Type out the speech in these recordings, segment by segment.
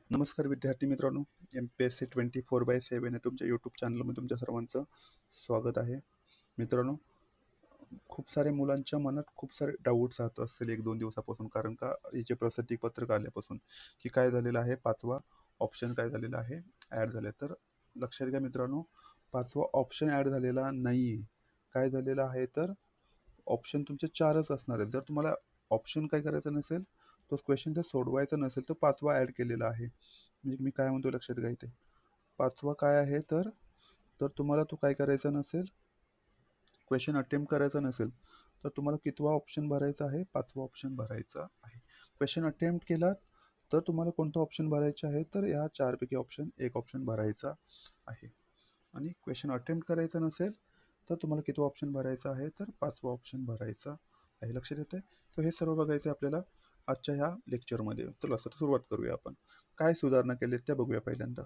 नमस्कार विद्यार्थी मित्रांनो, MPSC 24/7 या तुमच्या यूट्यूब चॅनलमध्ये तुमच्या सर्वांचं स्वागत आहे. मित्रांनो, खूप साऱ्या मुलांच्या मनात खूप सारे डाऊट्स राहत असतील 1-2 दिवसापासून, कारण का हे जे प्रसिद्धीपत्रक आल्यापासून, की काय झालेलं आहे, 5वा ऑप्शन काय झालेला आहे, ॲड झालं. तर लक्षात घ्या मित्रांनो, 5वा ऑप्शन ॲड झालेला नाही आहे. काय झालेलं आहे, तर ऑप्शन तुमचे 4च असणार आहेत. जर तुम्हाला ऑप्शन काय करायचं नसेल, तो क्वेश्चन जर सोडवायचा नसेल, तर 5वा ॲड केलेला आहे. म्हणजे मी काय म्हणतो लक्षात घ्या इथे. 5वा काय आहे, तर तर तुम्हाला तो काय करायचा नसेल, क्वेश्चन अटेम्प्ट करायचा नसेल, तर तुम्हाला कितवा ऑप्शन भरायचा आहे? 5वा ऑप्शन भरायचा आहे. क्वेश्चन अटेम्प्ट केलात, तर तुम्हाला कोणता ऑप्शन भरायचा आहे? तर या 4 पैकी एक ऑप्शन भरायचा आहे. आणि क्वेश्चन अटेम्प्ट करायचा नसेल, तर तुम्हाला कितवा ऑप्शन भरायचा आहे? तर 5वा ऑप्शन भरायचा आहे. लक्षात येतंय? तर हे सर्व बघायचं आपल्याला आजच्या ह्या लेक्चरमध्ये. चला तर सुरुवात करूया आपण. काय सुधारणा केल्यात त्या बघूया पहिल्यांदा.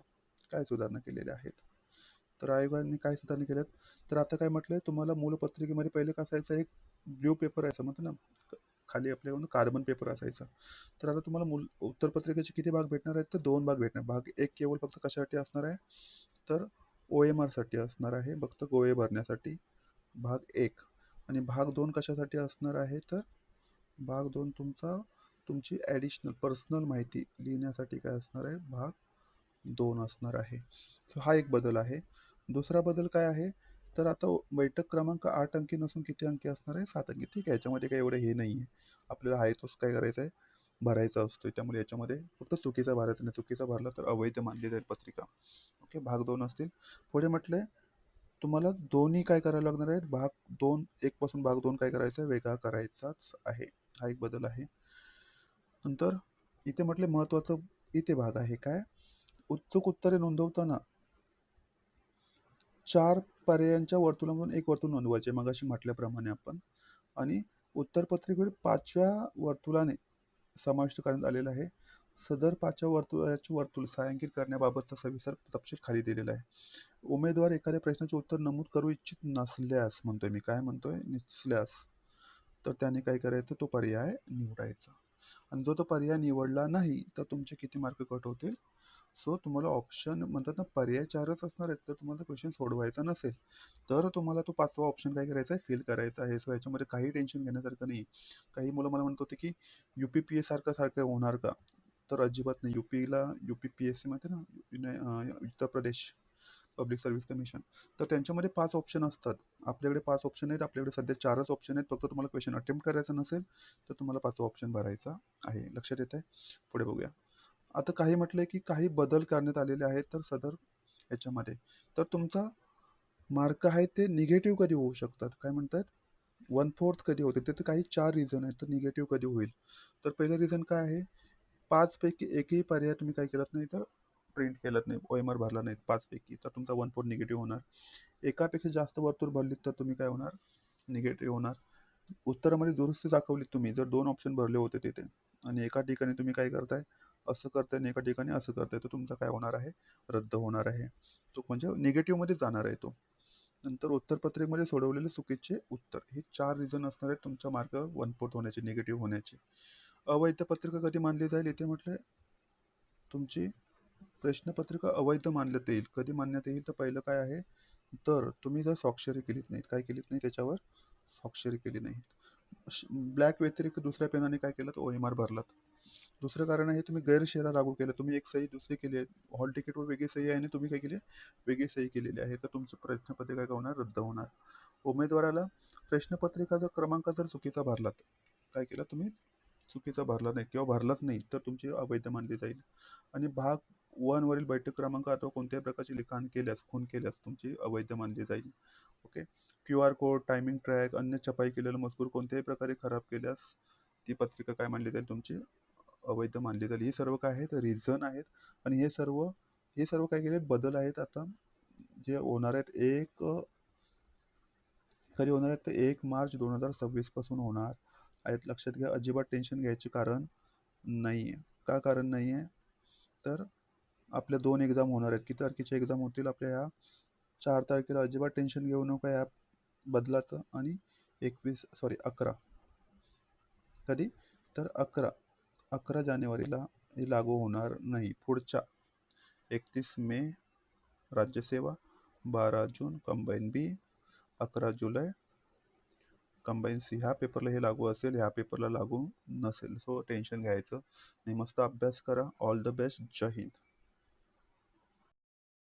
काय सुधारणा केलेल्या आहेत? तर आयोगाने काय सुधारणा केल्यात? तर आता काय म्हटलंय, तुम्हाला मूलपत्रिकेमध्ये पहिले काय असायचं, एक ब्ल्यू पेपर असायचा म्हणतो ना, खाली आपल्याकडून कार्बन पेपर असायचा. तर आता तुम्हाला उत्तरपत्रिकेचे किती भाग भेटणार आहेत? तर 2 भाग भेटणार. भाग 1 केवळ फक्त कशासाठी असणार आहे? तर OMR साठी असणार आहे, फक्त गोळे भरण्यासाठी भाग 1. आणि भाग 2 कशासाठी असणार आहे? तर भाग 2 तुमची ॲडिशनल पर्सनल माहिती लिहिण्यासाठी काय असणार आहे? भाग 2 असणार आहे. सो हा एक बदल आहे. दुसरा बदल काय आहे? तर आता बैठक क्रमांक 8 अंकी नसून किती अंकी असणार आहे? 7 अंकी. ठीक आहे, याच्यामध्ये काही एवढं हे नाही आहे. आपल्याला आहे तोच काय करायचा आहे? भरायचा असतो. त्यामुळे याच्यामध्ये फक्त चुकीचा भरायचा नाही. चुकीचा भरला तर अवैध मानली जाईल पत्रिका. ओके, भाग 2 असतील. पुढे म्हटलंय, तुम्हाला दोन्ही काय करायला लागणार आहे? भाग 2 1 पासून भाग 2 काय करायचा आहे? वेगळा करायचाच आहे. हा एक बदल आहे. नंतर इथे म्हटले महत्त्वाचं इथे भाग आहे काय? उत्सुक उत्तरे नोंदवताना 4 पर्यायांच्या वर्तुळामधून एक वर्तुळ नोंदवायचे, मगाशी म्हटल्याप्रमाणे आपण. आणि उत्तरपत्रिकेवर 5व्या वर्तुळाने समाविष्ट करण्यात आलेला आहे. सदर 5व्या वर्तुळाचे वर्तुळ छायांकित करण्याबाबतचा सविस्तर तपशील खाली दिलेला आहे. उमेदवार एखाद्या प्रश्नाचे उत्तर नमूद करू इच्छित नसल्यास, म्हणतोय मी, काय म्हणतोय, नसल्यास, तर त्याने काय करायचं, तो पर्याय निवडायचा. आणि जो तो पर्याय निवडला नाही, तर तुमचे किती मार्क कट होतील? सो तुम्हाला ऑप्शन म्हणतात ना, पर्याय 4च असणार आहेत. जर तुम्हाला क्वेश्चन सोडवायचा नसेल, तर तुम्हाला तो 5वा ऑप्शन काय करायचा आहे? फिल करायचा आहे. सो याच्यामध्ये काही टेन्शन घेण्यासारखं नाही. काही मुलं मला म्हणत होते की UPPS सारखं होणार का? तर अजिबात नाही. UPPSC मध्ये ना, Uttar Pradesh public service commission, तर त्यांच्यामध्ये 5 ऑप्शन असतात. आपल्याकडे 5 ऑप्शन आहेत. आपल्याकडे सध्या 4च ऑप्शन आहेत. फक्त तुम्हाला क्वेश्चन अटेम्प्ट करायचा नसेल, तर तुम्हाला 5वा ऑप्शन भरायचा आहे. लक्षात येत आहे? पुढे बघूया. आता काही म्हटलंय की काही बदल करण्यात आलेले आहेत, तर सदर याच्यामध्ये, तर तुमचा मार्क आहे ते निगेटिव्ह कधी होऊ शकतात? काय म्हणतात? 1/4 कधी होते? तिथे काही 4 रिझन आहेत. तर निगेटिव्ह कधी होईल? तर पहिलं रिझन काय आहे? 5 पैकी एकही पर्याय तुम्ही काय केलात नाही, तर प्रिंट केलात नाही, OMR भरला नाही 5 पैकी, तर तुमचा 1/4 निगेटिव्ह होणार. एकापेक्षा जास्त वर्तुळ भरलीत, तर तुम्ही काय होणार? निगेटिव्ह होणार. उत्तरामध्ये दुरुस्ती दाखवली तुम्ही, जर 2 ऑप्शन भरले होते तिथे, आणि एका ठिकाणी तुम्ही काय करताय? असं करताय आणि एका ठिकाणी असं करताय, तर तुमचा काय होणार आहे? रद्द होणार आहे. तो म्हणजे निगेटिव्हमध्ये जाणार आहे तो. नंतर उत्तरपत्रिकेमध्ये सोडवलेले चुकीचे उत्तर, हे 4 रिझन असणार आहेत तुमचा मार्क 1/4 होण्याचे, निगेटिव्ह होण्याचे. अवैध पत्रिका कधी मानली जाईल? इथे म्हटलंय, तुमची प्रश्नपत्रिका अवैध मानण्यात येईल. कधी मानण्यात येईल? तर पहिलं काय आहे? तर तुम्ही जर स्वाक्षरी केलीत नाहीत, काय केलीत नाही त्याच्यावर? स्वाक्षरी केली नाहीत. ब्लॅक व्यतिरिक्त दुसऱ्या पेनाने काय केलं? तर OMR भरलात. दुसरं कारण आहे, तुम्ही गैरशेरा लागू केला. तुम्ही एक सही दुसरी केली आहे. हॉल तिकीटवर वेगळी सही आहे आणि तुम्ही काय केली? वेगळी सही केलेली आहे. तर तुमची प्रश्नपत्रिका काय होणार? रद्द होणार. उमेदवाराला प्रश्नपत्रिकाचा क्रमांक जर चुकीचा भरलात, काय केलं तुम्ही? चुकीचा भरला नाही किंवा भरलाच नाही, तर तुमची अवैध मानली जाईल. आणि भाग 1 वरील बैठक क्रमांक अथवा कोणत्याही प्रकारचे लिखाण केल्यास, खून केल्यास तुमची अवैध मानली जाईल. Okay. QR code, timing track, अन्य छपाई केलेला मजकूर कोणत्याही प्रकारे खराब केल्यास ती पत्रिका काय मानली जाईल? तुमची अवैध मानली जाईल. हे सर्व काय आहेत? रिझन आहेत. आणि हे सर्व काय केलेत? बदल आहेत. आता जे होणार आहेत, कधी होणार आहेत? तर 1 मार्च 2026 पासून होणार आहेत. लक्षात घ्या, अजिबात टेन्शन घ्यायचे कारण नाही आहे. का कारण नाही आहे? तर आपल्या 2 एक्झाम होणार आहेत. किती तारखेच्या एक्झाम होतील आपल्या ह्या? 4 तारखेला. अजिबात टेन्शन घेऊ नका या बदलाचं. आणि 11 कधी? तर 11 जानेवारीला हे लागू होणार नाही. पुढच्या 31 मे राज्यसेवा, 12 जून कंबाईन बी, 11 जुलै कंबाईन सी. ह्या पेपरला हे लागू असेल, ह्या पेपरला लागू नसेल. सो टेन्शन घ्यायचं नाही, मस्त अभ्यास करा. All the best. जय हिंद.